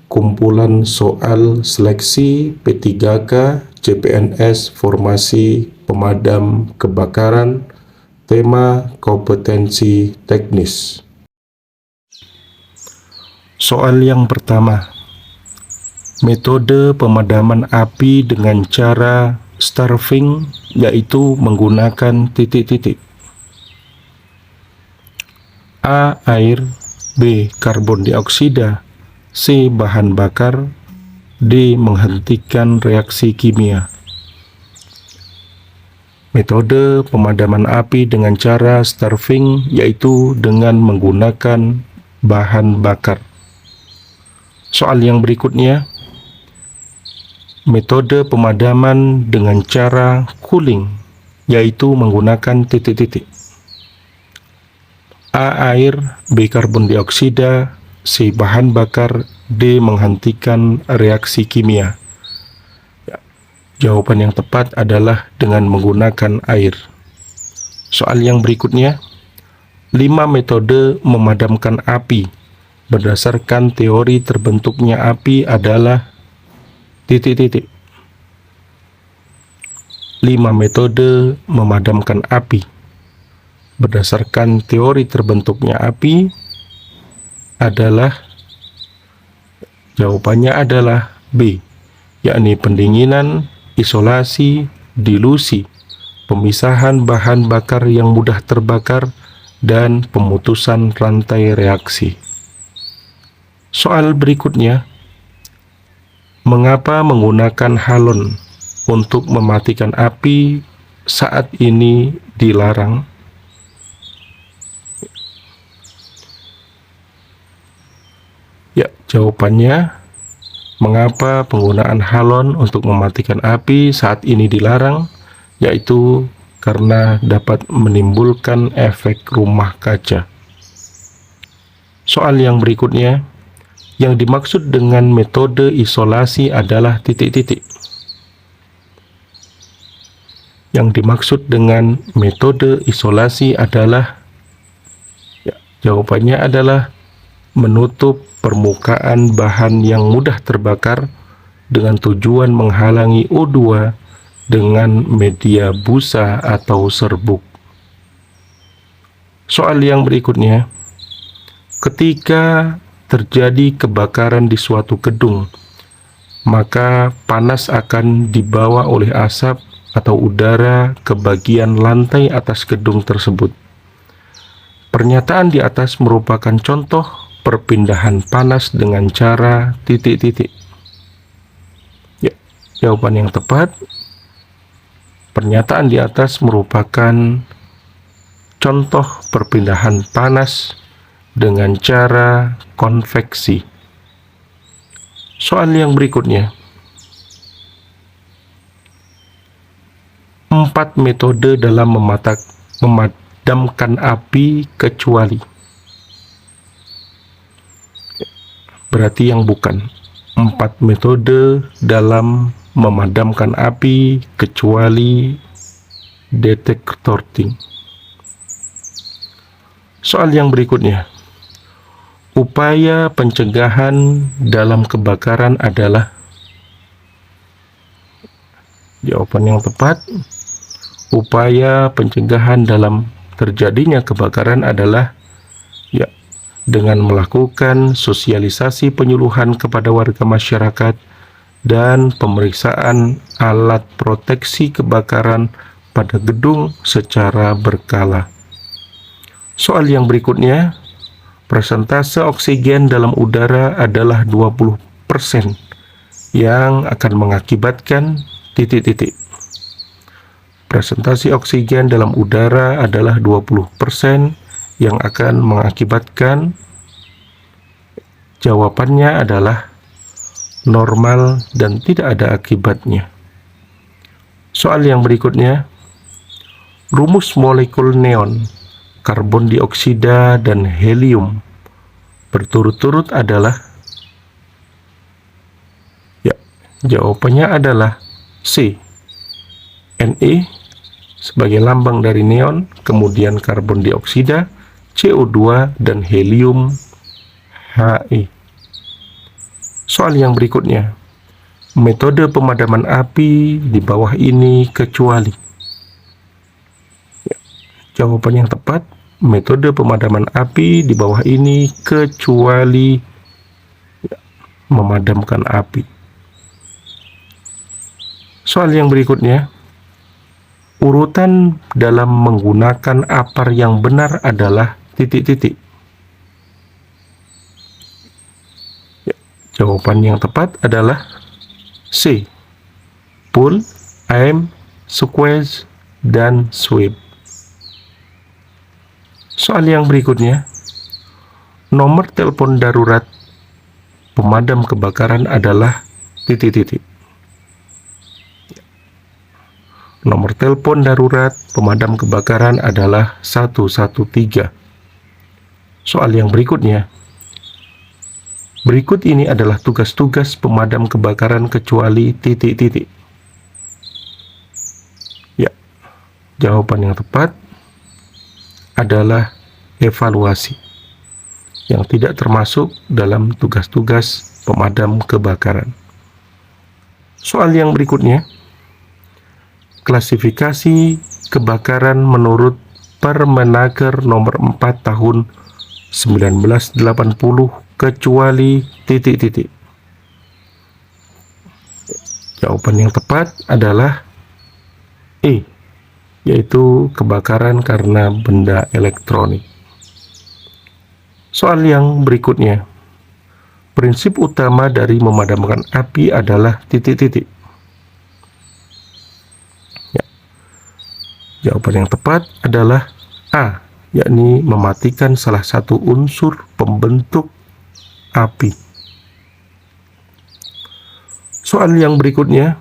kumpulan soal seleksi P3K CPNS Formasi Pemadam Kebakaran, tema kompetensi teknis. Soal yang pertama, metode pemadaman api dengan cara starving, yaitu menggunakan titik-titik. A. Air, B. Karbon dioksida, C. Bahan bakar, D. Menghentikan reaksi kimia. Metode pemadaman api dengan cara starving, yaitu dengan menggunakan bahan bakar. Soal yang berikutnya, metode pemadaman dengan cara cooling, yaitu menggunakan titik-titik. A. Air, B. Karbon dioksida, C. Bahan bakar, D. Menghentikan reaksi kimia. Jawaban yang tepat adalah dengan menggunakan air. Soal yang berikutnya, 5 metode memadamkan api berdasarkan teori terbentuknya api adalah titik-titik. 5 metode memadamkan api berdasarkan teori terbentuknya api adalah, jawabannya adalah B, yakni pendinginan, isolasi, dilusi, pemisahan bahan bakar yang mudah terbakar, dan pemutusan rantai reaksi. Soal berikutnya, mengapa menggunakan halon untuk mematikan api saat ini dilarang? Ya, jawabannya, mengapa penggunaan halon untuk mematikan api saat ini dilarang, yaitu karena dapat menimbulkan efek rumah kaca. Soal yang berikutnya, yang dimaksud dengan metode isolasi adalah titik-titik. Yang dimaksud dengan metode isolasi adalah, ya, jawabannya adalah menutup permukaan bahan yang mudah terbakar dengan tujuan menghalangi O2 dengan media busa atau serbuk. Soal yang berikutnya, ketika terjadi kebakaran di suatu gedung, maka panas akan dibawa oleh asap atau udara ke bagian lantai atas gedung tersebut. Pernyataan di atas merupakan contoh perpindahan panas dengan cara titik-titik. Ya, jawaban yang tepat, pernyataan di atas merupakan contoh perpindahan panas dengan cara konveksi. Soal yang berikutnya, 4 metode dalam memadamkan api kecuali. Berarti yang bukan. 4 metode dalam memadamkan api kecuali detektorting. Soal yang berikutnya, upaya pencegahan dalam kebakaran adalah, jawaban yang tepat, upaya pencegahan dalam terjadinya kebakaran adalah, ya, dengan melakukan sosialisasi penyuluhan kepada warga masyarakat dan pemeriksaan alat proteksi kebakaran pada gedung secara berkala. Soal yang berikutnya, persentase oksigen dalam udara adalah 20% yang akan mengakibatkan titik-titik. Presentasi oksigen dalam udara adalah 20% yang akan mengakibatkan, jawabannya adalah normal dan tidak ada akibatnya. Soal yang berikutnya, rumus molekul neon, karbon dioksida, dan helium berturut-turut adalah, ya, jawabannya adalah C, Ne sebagai lambang dari neon, kemudian karbon dioksida, CO2, dan helium, He. Soal yang berikutnya, metode pemadaman api di bawah ini kecuali. Ya, jawaban yang tepat, metode pemadaman api di bawah ini kecuali memadamkan api. Soal yang berikutnya, urutan dalam menggunakan apar yang benar adalah titik-titik. Ya, jawaban yang tepat adalah C. Pull, aim, squeeze, dan sweep. Soal yang berikutnya, nomor telepon darurat pemadam kebakaran adalah titik-titik. Nomor telepon darurat pemadam kebakaran adalah 113. Soal yang berikutnya, berikut ini adalah tugas-tugas pemadam kebakaran kecuali titik-titik. Ya, jawaban yang tepat adalah evaluasi, yang tidak termasuk dalam tugas-tugas pemadam kebakaran. Soal yang berikutnya, klasifikasi kebakaran menurut Permenaker nomor 4 tahun 1980 kecuali titik-titik. Jawaban yang tepat adalah E, yaitu kebakaran karena benda elektronik. Soal yang berikutnya, prinsip utama dari memadamkan api adalah titik-titik. Ya. Jawaban yang tepat adalah A, yakni mematikan salah satu unsur pembentuk api. Soal yang berikutnya,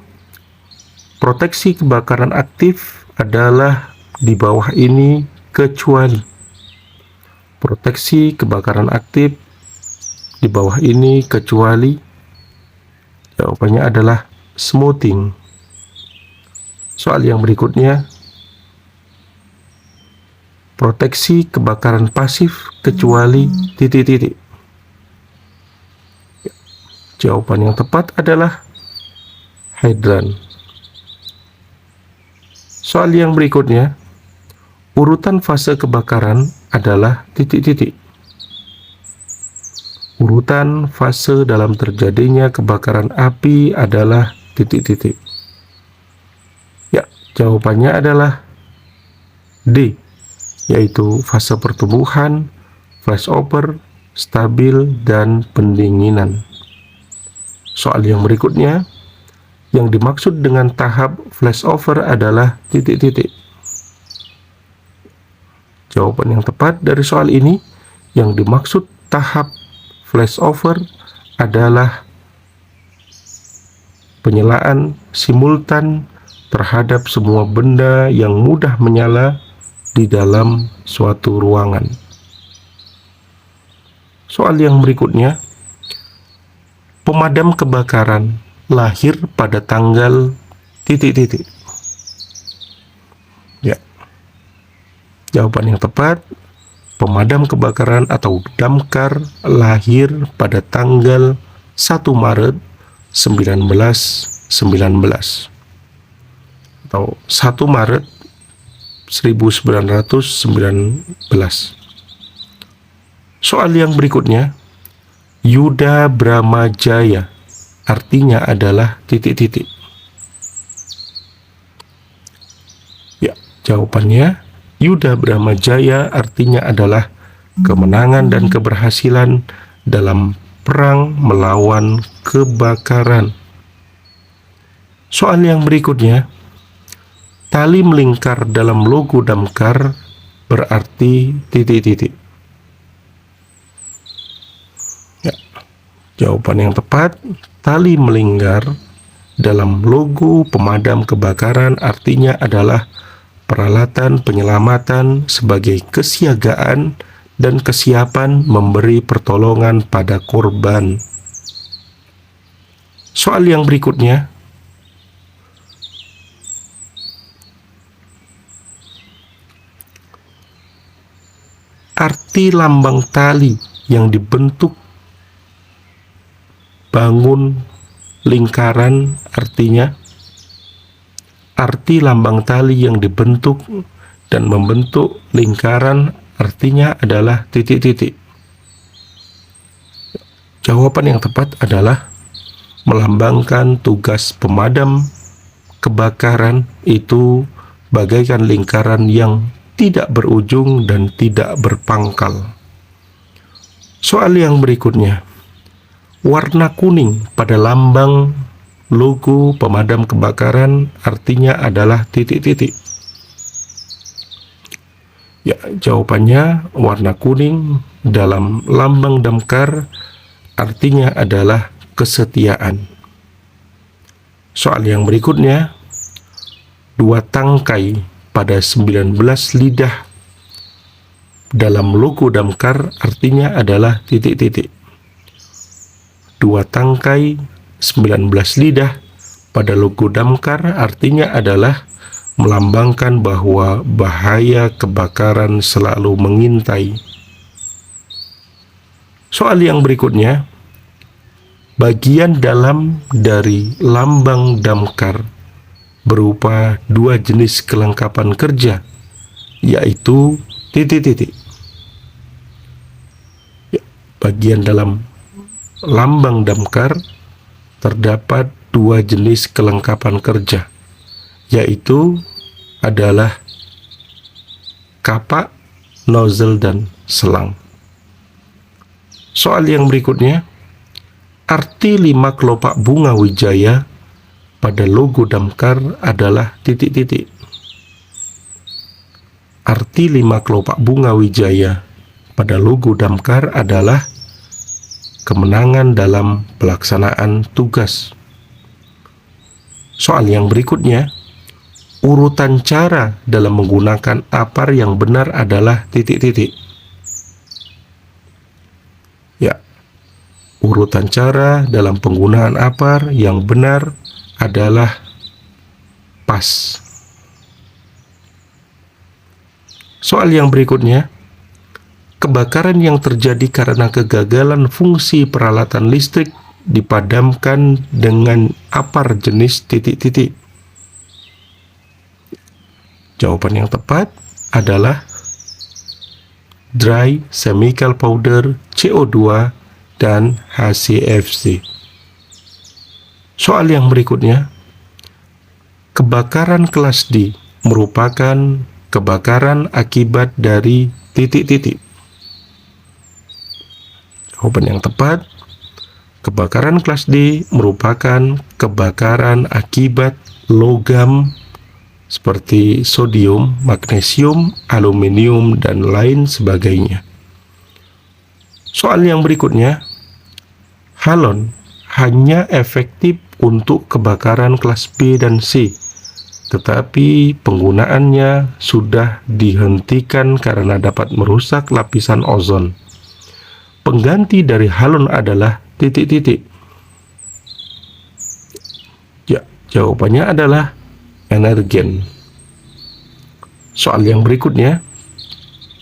proteksi kebakaran aktif adalah di bawah ini kecuali. Proteksi kebakaran aktif di bawah ini kecuali, jawabannya adalah smoothing. Soal yang berikutnya, proteksi kebakaran pasif kecuali titik-titik. Jawaban yang tepat adalah hidran. Soal yang berikutnya, urutan fase kebakaran adalah titik-titik. Urutan fase dalam terjadinya kebakaran api adalah titik-titik. Ya, jawabannya adalah D, yaitu fase pertumbuhan, flashover, stabil, dan pendinginan. Soal yang berikutnya, yang dimaksud dengan tahap flashover adalah titik-titik. Jawaban yang tepat dari soal ini, yang dimaksud tahap flashover adalah penyalaan simultan terhadap semua benda yang mudah menyala di dalam suatu ruangan. Soal yang berikutnya, pemadam kebakaran lahir pada tanggal titik-titik. Ya. Jawaban yang tepat, pemadam kebakaran atau damkar lahir pada tanggal 1 Maret 1919 atau 1 Maret 1919. Soal yang berikutnya, Yuda Bramajaya artinya adalah titik-titik. Ya, jawabannya Yuda Bramajaya artinya adalah kemenangan dan keberhasilan dalam perang melawan kebakaran. Soal yang berikutnya, tali melingkar dalam logo damkar berarti titik-titik. Ya, jawaban yang tepat, tali melingkar dalam logo pemadam kebakaran artinya adalah peralatan penyelamatan sebagai kesiagaan dan kesiapan memberi pertolongan pada korban. Soal yang berikutnya, arti lambang tali yang dibentuk bangun lingkaran, artinya arti lambang tali yang dibentuk dan membentuk lingkaran artinya adalah titik-titik. Jawaban yang tepat adalah melambangkan tugas pemadam kebakaran itu bagaikan lingkaran yang tidak berujung dan tidak berpangkal. Soal yang berikutnya, warna kuning pada lambang logo pemadam kebakaran artinya adalah titik-titik. Ya, jawabannya warna kuning dalam lambang damkar artinya adalah kesetiaan. Soal yang berikutnya, 2 tangkai pada 19 lidah dalam logo damkar artinya adalah titik-titik. 2 tangkai 19 lidah pada logo damkar artinya adalah melambangkan bahwa bahaya kebakaran selalu mengintai. Soal yang berikutnya, bagian dalam dari lambang damkar berupa 2 jenis kelengkapan kerja, yaitu titik-titik. Ya, bagian dalam lambang damkar terdapat 2 jenis kelengkapan kerja, yaitu adalah kapak, nozzle, dan selang. Soal yang berikutnya, arti 5 kelopak bunga wijaya pada logo damkar adalah titik-titik. Arti 5 kelopak bunga wijaya pada logo damkar adalah kemenangan dalam pelaksanaan tugas. Soal yang berikutnya, urutan cara dalam menggunakan APAR yang benar adalah titik-titik. Ya, urutan cara dalam penggunaan APAR yang benar adalah pas. Soal yang berikutnya, kebakaran yang terjadi karena kegagalan fungsi peralatan listrik dipadamkan dengan APAR jenis titik-titik. Jawaban yang tepat adalah dry chemical powder, CO2, dan HCFC. Soal yang berikutnya, kebakaran kelas D merupakan kebakaran akibat dari titik-titik. Jawaban yang tepat, kebakaran kelas D merupakan kebakaran akibat logam seperti sodium, magnesium, aluminium, dan lain sebagainya. Soal yang berikutnya, halon hanya efektif untuk kebakaran kelas B dan C, tetapi penggunaannya sudah dihentikan karena dapat merusak lapisan ozon. Pengganti dari halon adalah titik-titik. Ya, jawabannya adalah energen. Soal yang berikutnya,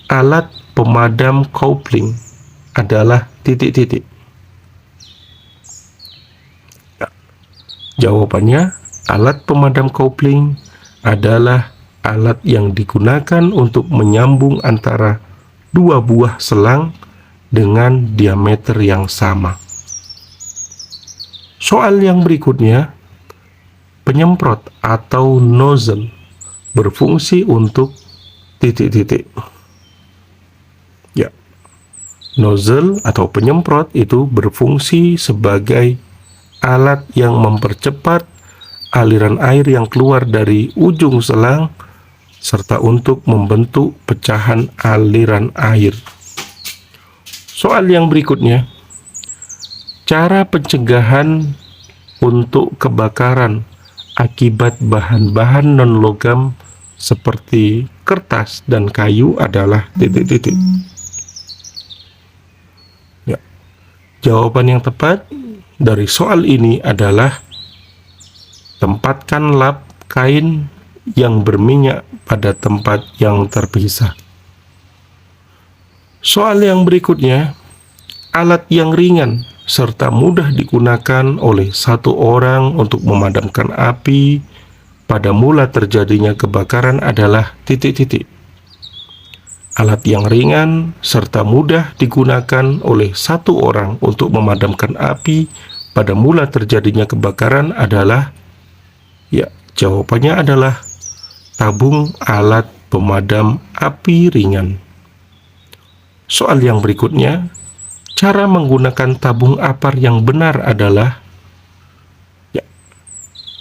alat pemadam coupling adalah titik-titik. Ya, jawabannya, alat pemadam coupling adalah alat yang digunakan untuk menyambung antara 2 buah selang dengan diameter yang sama. Soal yang berikutnya, penyemprot atau nozzle berfungsi untuk titik-titik. Ya, nozzle atau penyemprot itu berfungsi sebagai alat yang mempercepat aliran air yang keluar dari ujung selang serta untuk membentuk pecahan aliran air. Soal yang berikutnya, cara pencegahan untuk kebakaran akibat bahan-bahan non-logam seperti kertas dan kayu adalah titik-titik. Ya, jawaban yang tepat dari soal ini adalah tempatkan lap kain yang berminyak pada tempat yang terpisah. Soal yang berikutnya, alat yang ringan serta mudah digunakan oleh satu orang untuk memadamkan api pada mula terjadinya kebakaran adalah titik-titik. Alat yang ringan serta mudah digunakan oleh satu orang untuk memadamkan api pada mula terjadinya kebakaran adalah, ya, jawabannya adalah tabung alat pemadam api ringan. Soal yang berikutnya, cara menggunakan tabung apar yang benar adalah, ya,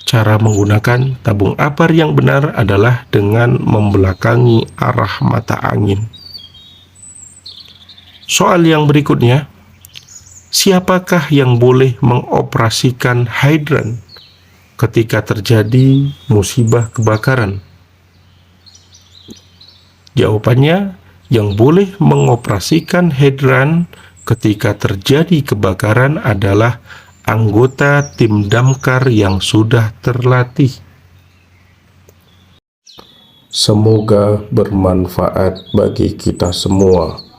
cara menggunakan tabung apar yang benar adalah dengan membelakangi arah mata angin. Soal yang berikutnya, siapakah yang boleh mengoperasikan hidran ketika terjadi musibah kebakaran? Jawabannya, yang boleh mengoperasikan hidran ketika terjadi kebakaran adalah anggota tim damkar yang sudah terlatih. Semoga bermanfaat bagi kita semua.